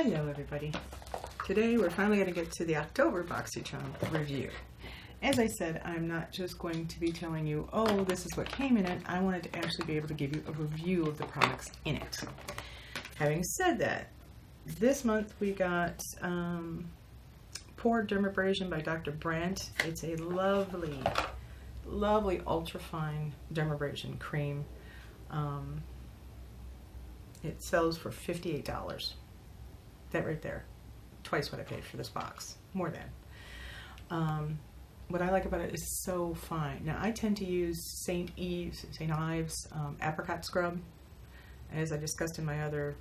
Hello everybody. Today we're finally going to get to the October Boycharm review. As I said, I'm not just going to be telling you, oh, this is what came in it. I wanted to actually be able to give you a review of the products in it. Having said that, this month we got Pore Dermabrasion by Dr. Brandt. It's a lovely, lovely ultra-fine dermabrasion cream. It sells for $58. That right there, twice what I paid for this box, more than. What I like about it is so fine. Now I tend to use St. Ives apricot scrub. As I discussed in my other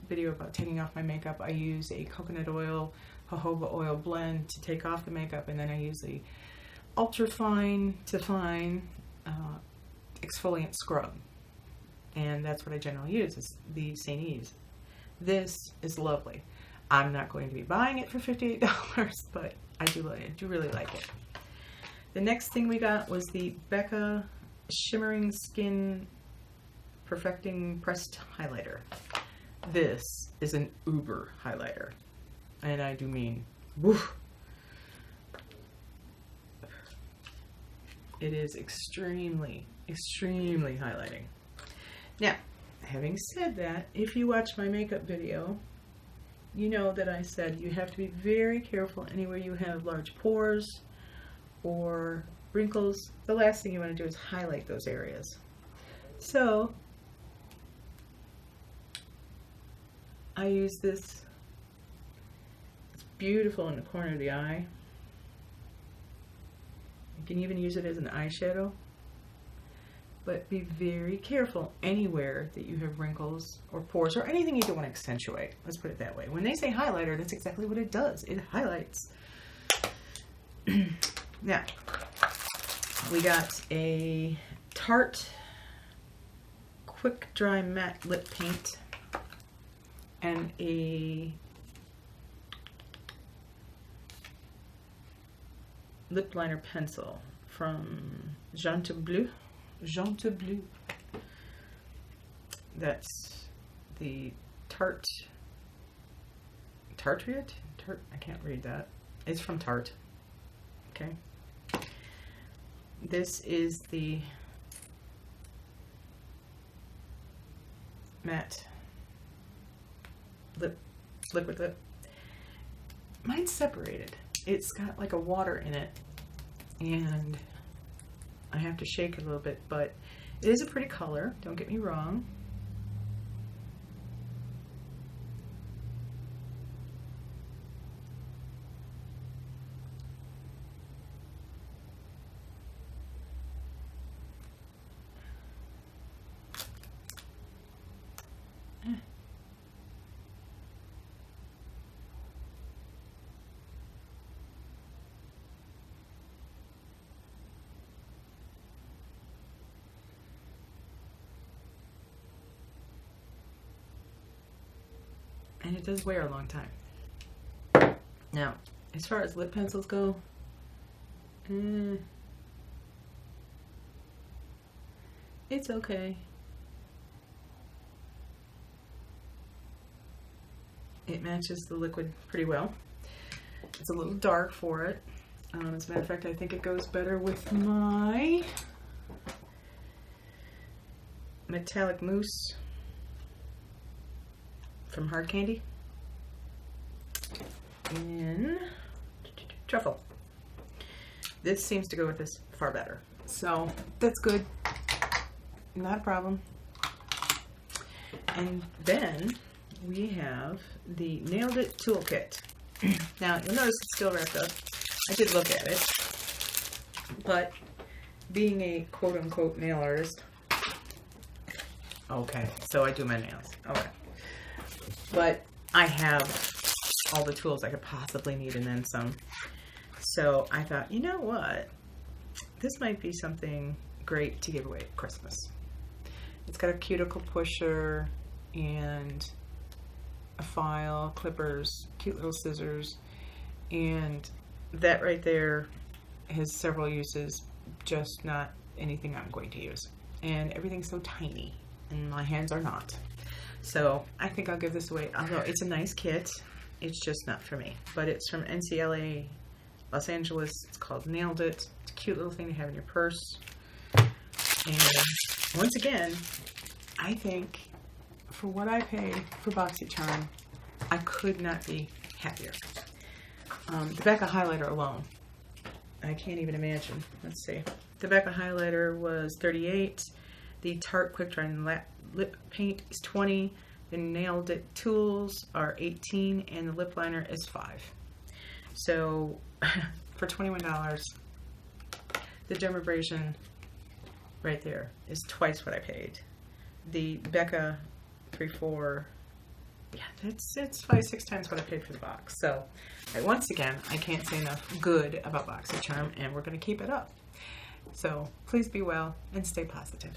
video about taking off my makeup, I use a coconut oil, jojoba oil blend to take off the makeup, and then I use the ultra fine to fine exfoliant scrub. And that's what I generally use, is the St. Ives. This is lovely. I'm not going to be buying it for $58, but I do really like it. The next thing we got was the Becca Shimmering Skin Perfecting Pressed Highlighter. This is an uber highlighter, and I do mean woof. It is extremely, extremely highlighting. Now, having said that, if you watch my makeup video, you know that I said you have to be very careful anywhere you have large pores or wrinkles. The last thing you want to do is highlight those areas. So, I use this. It's beautiful in the corner of the eye. You can even use it as an eyeshadow. But be very careful anywhere that you have wrinkles or pores or anything you don't want to accentuate. Let's put it that way. When they say highlighter, that's exactly what it does. It highlights. Now, we got a Tarte Quick Dry Matte Lip Paint and a lip liner pencil from Jean Bleu. That's the Tarte. I can't read that. It's from Tarte. Okay. This is the matte liquid lip. Mine's separated. It's got like a water in it, and I have to shake it a little bit, but it is a pretty color, don't get me wrong. And it does wear a long time. Now, as far as lip pencils go, it's okay. It matches the liquid pretty well. It's a little dark for it. As a matter of fact, I think it goes better with my metallic mousse from Hard Candy in Truffle. This seems to go with this far better, so that's good, not a problem. And then we have the Nailed It Toolkit. Now you'll notice it's still wrapped up. I did look at it, but being a quote-unquote nail artist, okay, so I do my nails, okay. But I have all the tools I could possibly need and then some. So I thought, you know what? This might be something great to give away at Christmas. It's got a cuticle pusher and a file, clippers, cute little scissors, and that right there has several uses, just not anything I'm going to use. And everything's so tiny, and my hands are not. So I think I'll give this away. Although it's a nice kit, it's just not for me. But it's from NCLA Los Angeles. It's called Nailed It. It's a cute little thing to have in your purse. And once again, I think for what I paid for Boycharm, I could not be happier. The Becca highlighter alone, I can't even imagine. Let's see. The Becca highlighter was $38. The Tarte Quick Dry Lip Paint is $20. The Nailed It tools are $18, and the lip liner is $5. So for $21, the dermabrasion right there is twice what I paid. The Becca 3-4, yeah, it's 5-6 times what I paid for the box. So once again, I can't say enough good about Boycharm, and we're going to keep it up. So please be well and stay positive.